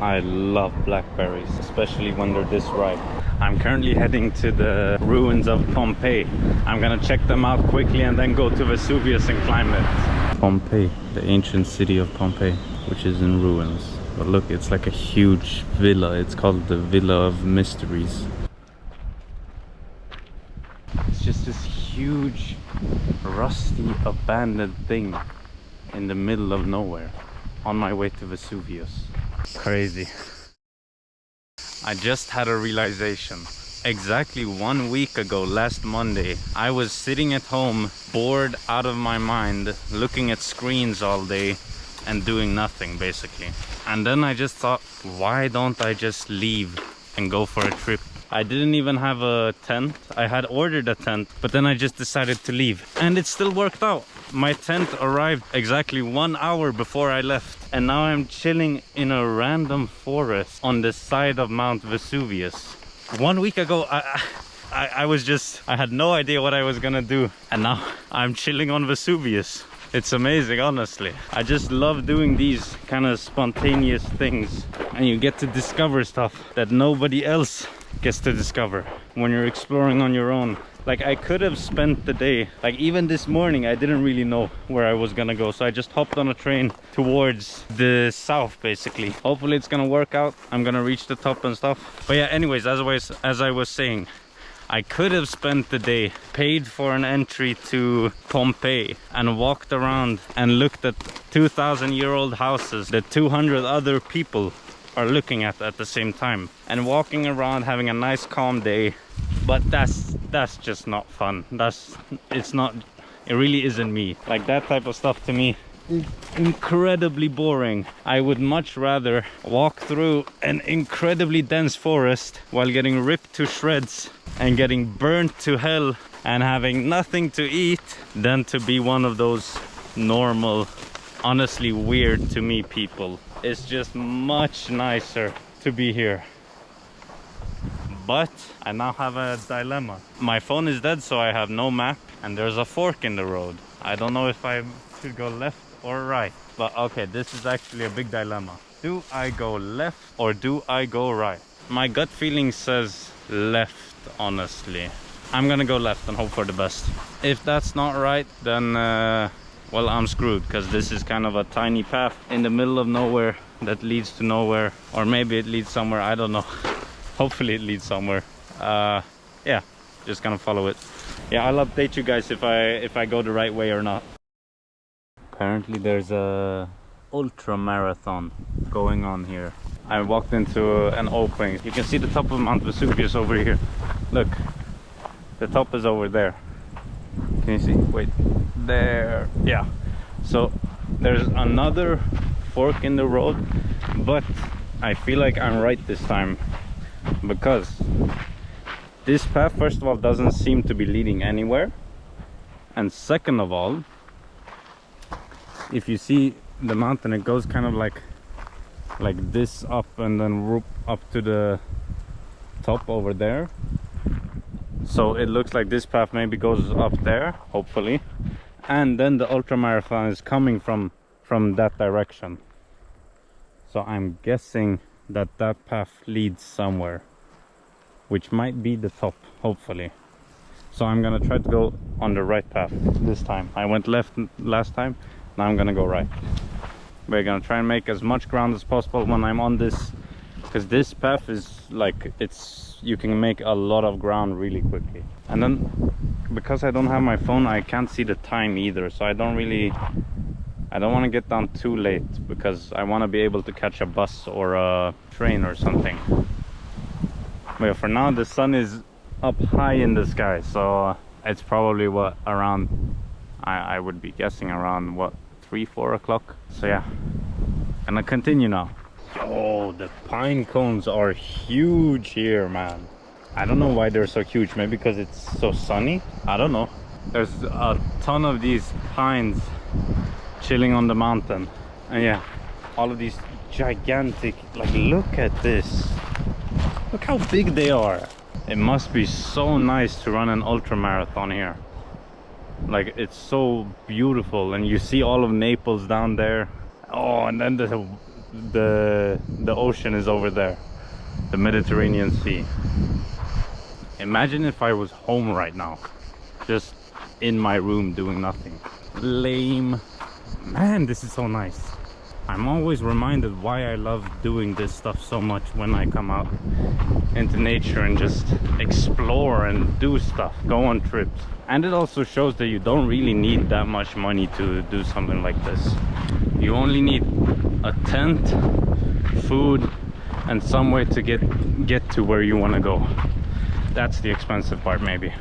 I love blackberries, especially when they're this ripe. I'm currently heading to the ruins of Pompeii. I'm gonna check them out quickly and then go to Vesuvius and climb it. Pompeii, the ancient city of Pompeii, which is in ruins. But look, it's like a huge villa. It's called the Villa of Mysteries. It's just this huge, rusty, abandoned thing in the middle of nowhere on my way to Vesuvius. Crazy. I just had a realization. Exactly 1 week ago, last Monday, I was sitting at home, bored out of my mind, looking at screens all day and doing nothing basically. And then I just thought, why don't I just leave and go for a trip? I didn't even have a tent. I had ordered a tent, but then I just decided to leave. And it still worked out. My tent arrived exactly 1 hour before I left. And now I'm chilling in a random forest on the side of Mount Vesuvius. 1 week ago, I had no idea what I was gonna do. And now I'm chilling on Vesuvius. It's amazing, honestly. I just love doing these kind of spontaneous things. And you get to discover stuff that nobody else gets to discover when you're exploring on your own. Like, I could have spent the day, like even this morning I didn't really know where I was gonna go, so I just hopped on a train towards the south basically. Hopefully it's gonna work out. I'm gonna reach the top and stuff. But yeah, anyways, as I was saying, I could have spent the day, paid for an entry to Pompeii and walked around and looked at 2,000-year-old houses that 200 other people are looking at the same time, and walking around having a nice calm day. But that's just not fun. It really isn't me. Like, that type of stuff to me is incredibly boring. I would much rather walk through an incredibly dense forest while getting ripped to shreds and getting burnt to hell and having nothing to eat than to be one of those normal, honestly weird to me people. It's just much nicer to be here. But I now have a dilemma. My phone is dead, so I have no map, and there's a fork in the road. I don't know if I should go left or right. But okay, this is actually a big dilemma. Do I go left or do I go right? My gut feeling says left, honestly. I'm gonna go left and hope for the best. If that's not right, then well, I'm screwed, because this is kind of a tiny path in the middle of nowhere that leads to nowhere. Or maybe it leads somewhere, I don't know. Hopefully it leads somewhere. Yeah, just gonna follow it. Yeah, I'll update you guys if I go the right way or not. Apparently there's a ultra marathon going on here. I walked into an opening. You can see the top of Mount Vesuvius over here. Look, the top is over there. Can you see? Wait, there. Yeah. So there's another fork in the road, but I feel like I'm right this time, because this path, first of all, doesn't seem to be leading anywhere, and second of all, if you see the mountain, it goes kind of like this up and then whoop up to the top over there. So it looks like this path maybe goes up there, hopefully, and then the ultramarathon is coming from that direction. So I'm guessing that path leads somewhere, which might be the top, hopefully. So I'm gonna try to go on the right path this time. I went left last time, now I'm gonna go right. We're gonna try and make as much ground as possible when I'm on this, because this path is like, you can make a lot of ground really quickly. And then because I don't have my phone, I can't see the time either, so I don't want to get down too late, because I want to be able to catch a bus or a train or something. But for now, the sun is up high in the sky, so it's probably what, around, I would be guessing around what, 3-4 o'clock. So yeah, gonna continue now. Yo, the pine cones are huge here, man. I don't know why they're so huge. Maybe because it's so sunny, I don't know. There's a ton of these pines chilling on the mountain, and yeah, all of these gigantic, like, look at this, look how big they are. It must be so nice to run an ultra marathon here. Like, it's so beautiful, and you see all of Naples down there. Oh, and then the ocean is over there, the Mediterranean Sea. Imagine if I was home right now, just in my room doing nothing. Lame. Man, this is so nice. I'm always reminded why I love doing this stuff so much when I come out into nature and just explore and do stuff, go on trips. And it also shows that you don't really need that much money to do something like this. You only need a tent, food, and some way to get to where you want to go. That's the expensive part, maybe.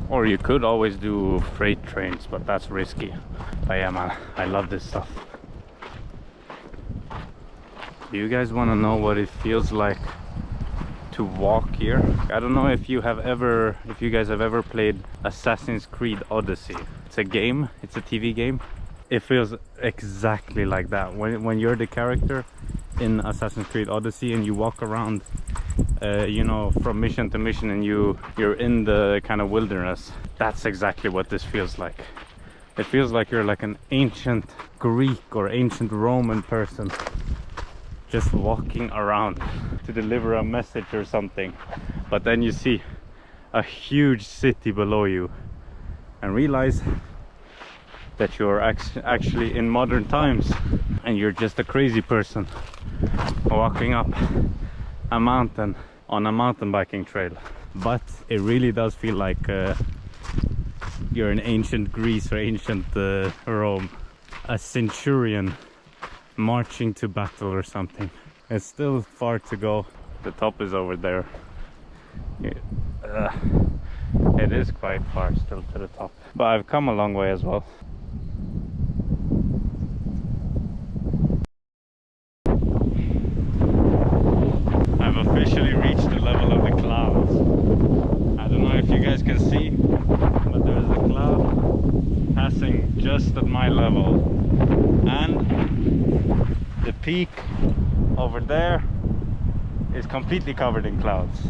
Or you could always do freight trains, but that's risky. But yeah, man, I love this stuff. Do you guys want to know what it feels like to walk here? I don't know if you guys have ever played Assassin's Creed Odyssey. It's a game, it's a TV game. It feels exactly like that. When you're the character in Assassin's Creed Odyssey and you walk around, you know, from mission to mission, and you're in the kind of wilderness. That's exactly what this feels like. It feels like you're like an ancient Greek or ancient Roman person, just walking around to deliver a message or something. But then you see a huge city below you and realize that you're actually in modern times, and you're just a crazy person walking up a mountain on a mountain biking trail. But it really does feel like you're in ancient Greece or ancient Rome, a centurion marching to battle or something. It's still far to go. The top is over there. It is quite far still to the top, but I've come a long way as well. I've officially reached the level of the clouds. I don't know if you guys can see, but there's a cloud passing just at my level, and the peak over there is completely covered in clouds.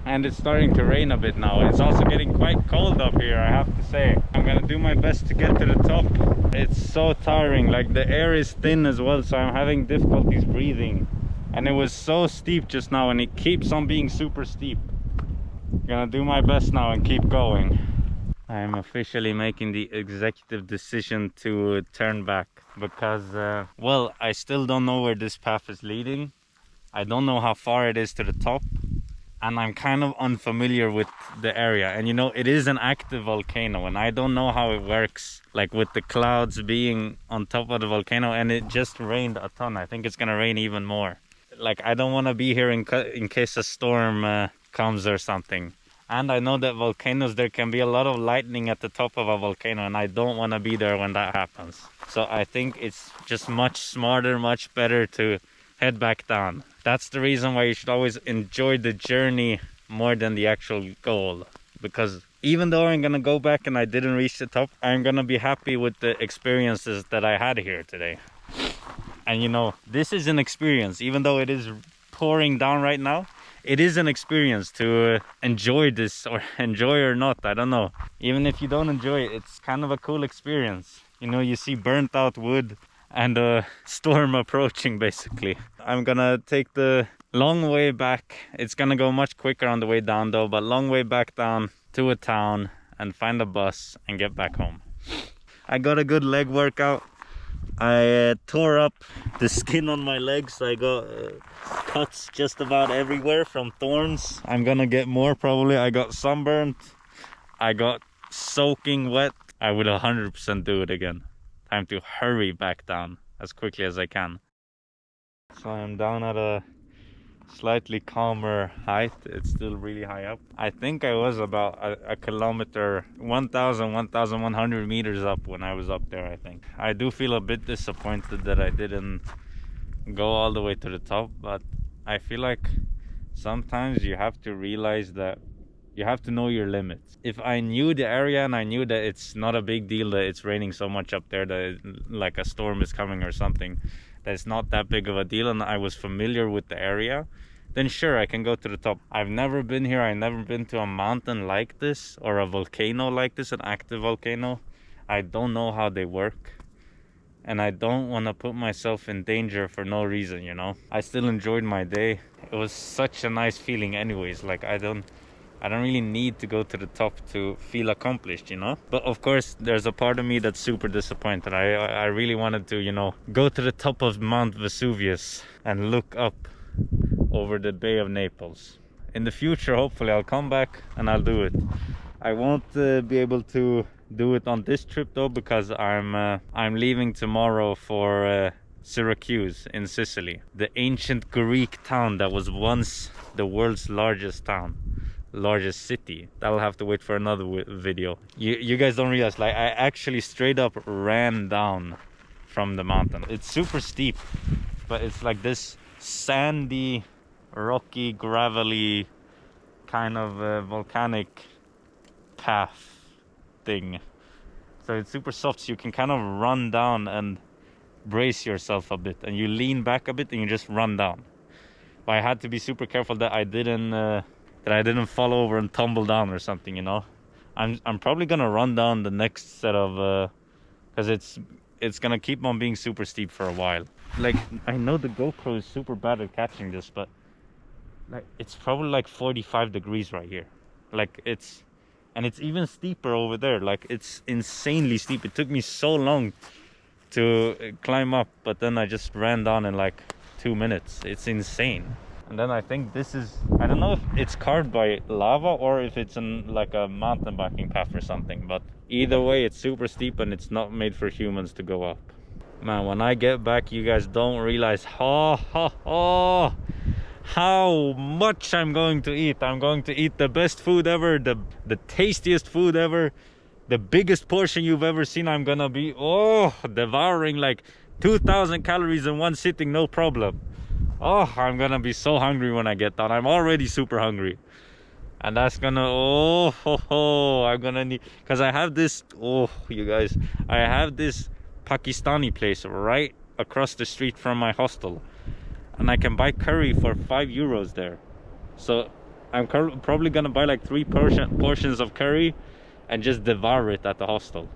And it's starting to rain a bit now. It's also getting quite cold up here, I have to say. I'm gonna do my best to get to the top. It's so tiring, like the air is thin as well, so I'm having difficulties breathing. And it was so steep just now, and it keeps on being super steep. I'm gonna do my best now and keep going. I am officially making the executive decision to turn back because, well, I still don't know where this path is leading. I don't know how far it is to the top, and I'm kind of unfamiliar with the area. And you know, it is an active volcano, and I don't know how it works, like with the clouds being on top of the volcano. And it just rained a ton. I think it's gonna rain even more. Like, I don't want to be here in case a storm comes or something. And I know that volcanoes, there can be a lot of lightning at the top of a volcano, and I don't want to be there when that happens. So I think it's just much smarter, much better to head back down. That's the reason why you should always enjoy the journey more than the actual goal. Because even though I'm gonna go back and I didn't reach the top, I'm gonna be happy with the experiences that I had here today. And you know, this is an experience. Even though it is pouring down right now, it is an experience to enjoy this, or enjoy or not, I don't know. Even if you don't enjoy it, it's kind of a cool experience. You know, you see burnt out wood and a storm approaching, basically. I'm gonna take the long way back. It's gonna go much quicker on the way down though, but long way back down to a town and find a bus and get back home. I got a good leg workout. I tore up the skin on my legs. I got cuts just about everywhere from thorns. I'm gonna get more probably. I got sunburned. I got soaking wet. I would 100% do it again. Time to hurry back down as quickly as I can. So I'm down at a slightly calmer height. It's still really high up. I think I was about a kilometer, 1,100 meters up when I was up there, I think. I do feel a bit disappointed that I didn't go all the way to the top, but I feel like sometimes you have to realize that you have to know your limits. If I knew the area and I knew that it's not a big deal that it's raining so much up there, that like a storm is coming or something, that it's not that big of a deal, and I was familiar with the area, then sure, I can go to the top. I've never been here. I've never been to a mountain like this, or a volcano like this, an active volcano. I don't know how they work. and I don't want to put myself in danger for no reason, you know. I still enjoyed my day. It was such a nice feeling anyways. Like I don't really need to go to the top to feel accomplished, you know. But of course there's a part of me that's super disappointed. I really wanted to, you know, go to the top of Mount Vesuvius and look up over the Bay of Naples. In the future, hopefully I'll come back and I'll do it. I won't be able to do it on this trip though, because I'm leaving tomorrow for Syracuse in Sicily, the ancient Greek town that was once the world's largest city. That'll have to wait for another video. You guys don't realize, like, I actually straight up ran down from the mountain. It's super steep, but it's like this sandy, rocky, gravelly kind of volcanic path thing. So it's super soft, so you can kind of run down and brace yourself a bit, and you lean back a bit and you just run down. But I had to be super careful that I didn't fall over and tumble down or something, you know. I'm probably gonna run down the next set of because it's gonna keep on being super steep for a while. Like, I know the GoPro is super bad at catching this, but like it's probably like 45 degrees right here. Like it's even steeper over there. Like it's insanely steep. It took me so long to climb up, but then I just ran down in like 2 minutes. It's insane. And then I think this is, I don't know if it's carved by lava or if it's like a mountain biking path or something, but either way it's super steep and it's not made for humans to go up. Man, when I get back, you guys don't realize how much I'm going to eat. I'm going to eat the best food ever, the tastiest food ever, the biggest portion you've ever seen. I'm gonna be devouring like 2,000 calories in one sitting, no problem. I'm gonna be so hungry when I get down. I'm already super hungry, and that's gonna I'm gonna need, because I have this, you guys, I have this Pakistani place right across the street from my hostel, and I can buy curry for 5 euros there. So I'm probably gonna buy like 3 portions of curry and just devour it at the hostel.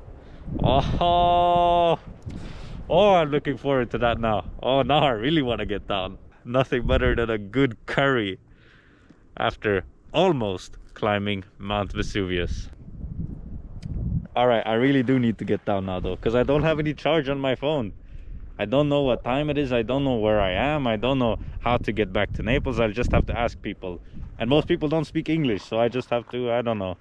I'm looking forward to that now. Now I really want to get down. Nothing better than a good curry after almost climbing Mount Vesuvius. Alright, I really do need to get down now though, because I don't have any charge on my phone. I don't know what time it is. I don't know where I am. I don't know how to get back to Naples. I'll just have to ask people. And most people don't speak English, so I just have to, I don't know.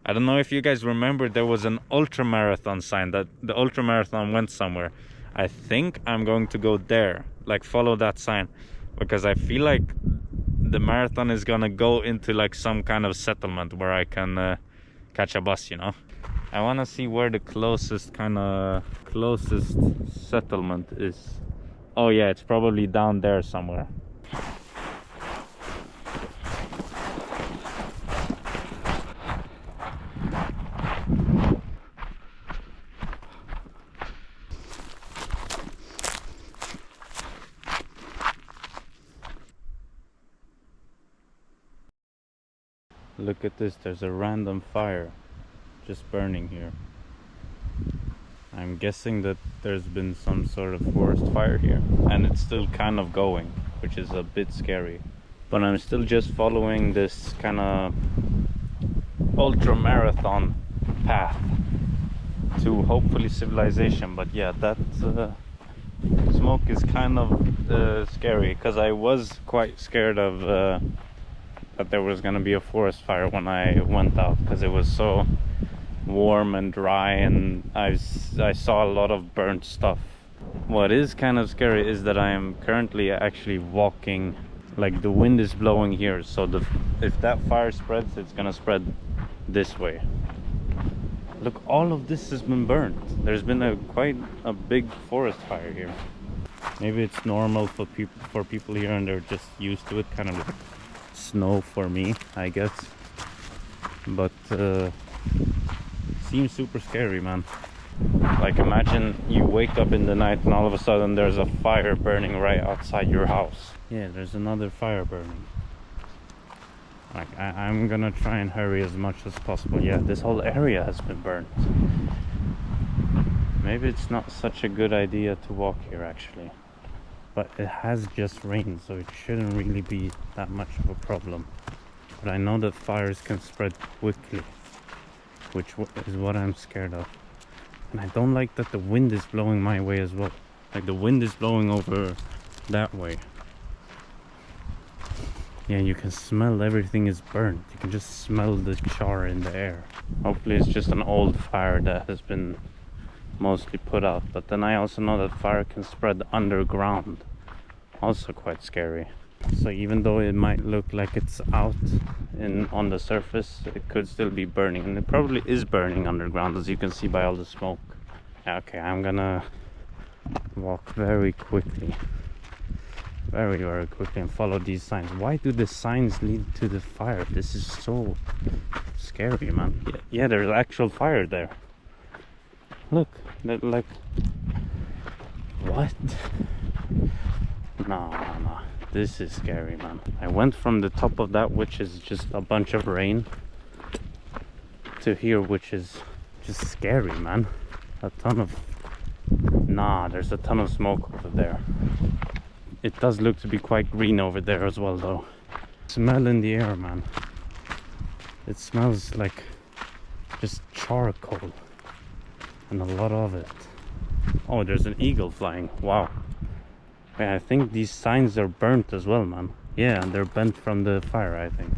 I don't know if you guys remember, there was an ultra marathon sign that the ultra marathon went somewhere. I think I'm going to go there, like follow that sign, because I feel like the marathon is gonna go into like some kind of settlement where I can catch a bus, you know. I want to see where the closest settlement is. Oh yeah, it's probably down there somewhere. Look at this, there's a random fire just burning here. I'm guessing that there's been some sort of forest fire here, and it's still kind of going, which is a bit scary. But I'm still just following this kind of ultra marathon path to hopefully civilization. But yeah, that smoke is kind of scary, because I was quite scared of that there was gonna be a forest fire when I went out, because it was so warm and dry, and I saw a lot of burnt stuff. What is kind of scary is that I am currently actually walking, like the wind is blowing here, so if that fire spreads, it's gonna spread this way. Look, all of this has been burnt. There's been quite a big forest fire here. Maybe it's normal for people here, and they're just used to it, kind of like snow for me, I guess. But seems super scary, man. Like, imagine you wake up in the night and all of a sudden there's a fire burning right outside your house. Yeah, there's another fire burning. Like, I'm gonna try and hurry as much as possible. Yeah, this whole area has been burnt. Maybe it's not such a good idea to walk here actually. But it has just rained, so it shouldn't really be that much of a problem. But I know that fires can spread quickly, which is what I'm scared of. And I don't like that the wind is blowing my way as well. Like the wind is blowing over that way. Yeah, you can smell everything is burnt. You can just smell the char in the air. Hopefully it's just an old fire that has been mostly put out. But then I also know that fire can spread underground. Also quite scary. So even though it might look like it's out on the surface, it could still be burning. And it probably is burning underground, as you can see by all the smoke. Okay, I'm gonna walk very quickly. Very, very quickly and follow these signs. Why do the signs lead to the fire? This is so scary, man. Yeah, there's actual fire there. Look, like... What? No. This is scary, man. I went from the top of that, which is just a bunch of rain, to here, which is just scary, man. A ton of... Nah, there's a ton of smoke over there. It does look to be quite green over there as well, though. Smell in the air, man. It smells like just charcoal. And a lot of it. Oh, there's an eagle flying. Wow. Yeah, I think these signs are burnt as well, man. Yeah, and they're bent from the fire, I think.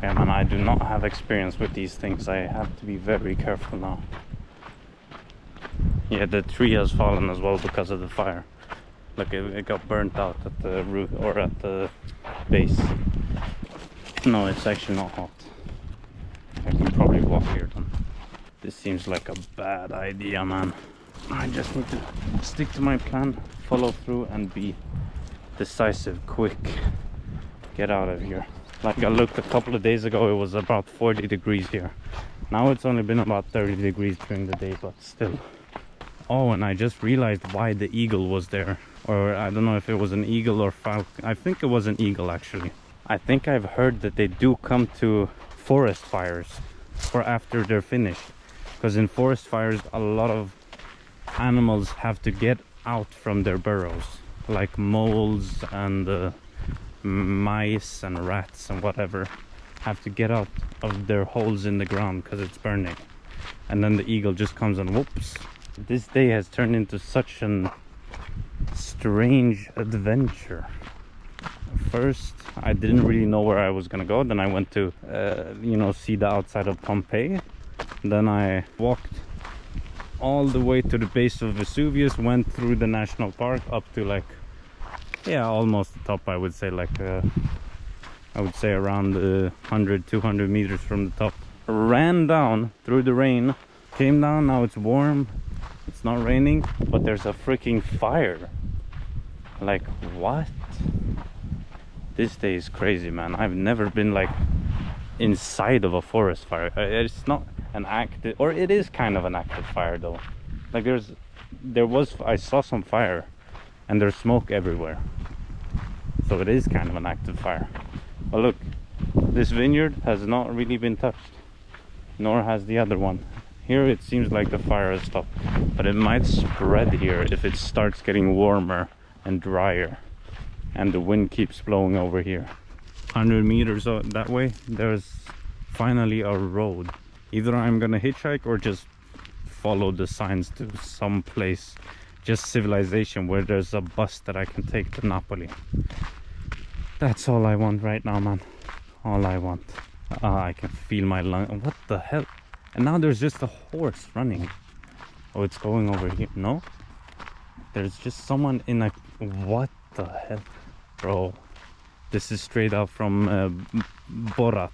Yeah, man, I do not have experience with these things. I have to be very careful now. Yeah, the tree has fallen as well because of the fire. Look, it got burnt out at the root or at the base. No, it's actually not hot. I can probably walk here then. This seems like a bad idea, man. I just need to stick to my plan, follow through, and be decisive, quick. Get out of here. Like I looked a couple of days ago, it was about 40 degrees here. Now it's only been about 30 degrees during the day, but still. Oh, and I just realized why the eagle was there. Or I don't know if it was an eagle or falcon. I think it was an eagle, actually. I think I've heard that they do come to forest fires for after they're finished. Because in forest fires, a lot of animals have to get out from their burrows. Like moles and mice and rats and whatever have to get out of their holes in the ground because it's burning. And then the eagle just comes and whoops. This day has turned into such an strange adventure. First, I didn't really know where I was gonna go. Then I went to, see the outside of Pompeii. Then I walked all the way to the base of Vesuvius, went through the national park up to almost the top. I would say around 100-200 meters from the top. Ran down through the rain, came down. Now it's warm, it's not raining, but there's a freaking fire. Like, what? This day is crazy, man. I've never been inside of a forest fire. It's not an active, or it is kind of an active fire though. Like I saw some fire and there's smoke everywhere, so it is kind of an active fire. But look, this vineyard has not really been touched, nor has the other one. Here it seems like the fire has stopped, but it might spread here if it starts getting warmer and drier and the wind keeps blowing over here. 100 meters that way, there's finally a road. Either I'm gonna hitchhike or just follow the signs to some place, just civilization, where there's a bus that I can take to Napoli. That's all I want right now, man. All I want. I can feel my lung. What the hell? And now there's just a horse running. Oh, it's going over here. No, there's just someone in a... What the hell, bro? This is straight out from Borat.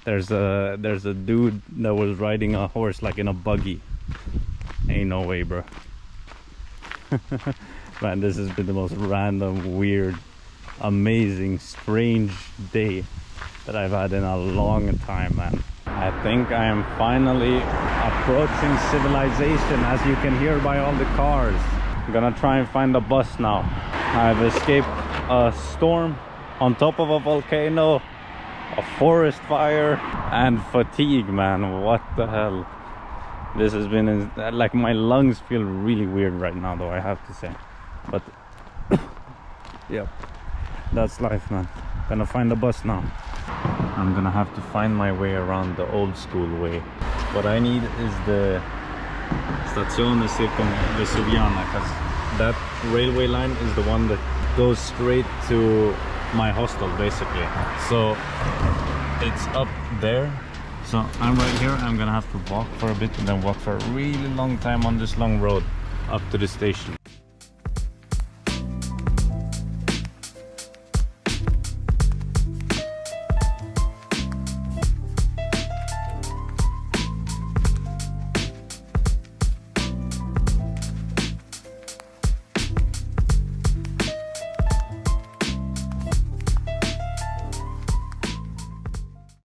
There's a dude that was riding a horse like in a buggy. Ain't no way, bro. Man, this has been the most random, weird, amazing, strange day that I've had in a long time, man. I think I am finally approaching civilization, as you can hear by all the cars. I'm gonna try and find a bus now. I've escaped a storm, on top of a volcano, a forest fire, and fatigue, man. What the hell? This has been like, my lungs feel really weird right now, though, I have to say. But yeah, that's life, man. Gonna find a bus now. I'm gonna have to find my way around the old school way. What I need is the Stazione Circumvesuviana, because that railway line is the one that goes straight to my hostel, basically. So it's up there. So I'm right here. I'm gonna have to walk for a bit and then walk for a really long time on this long road up to the station.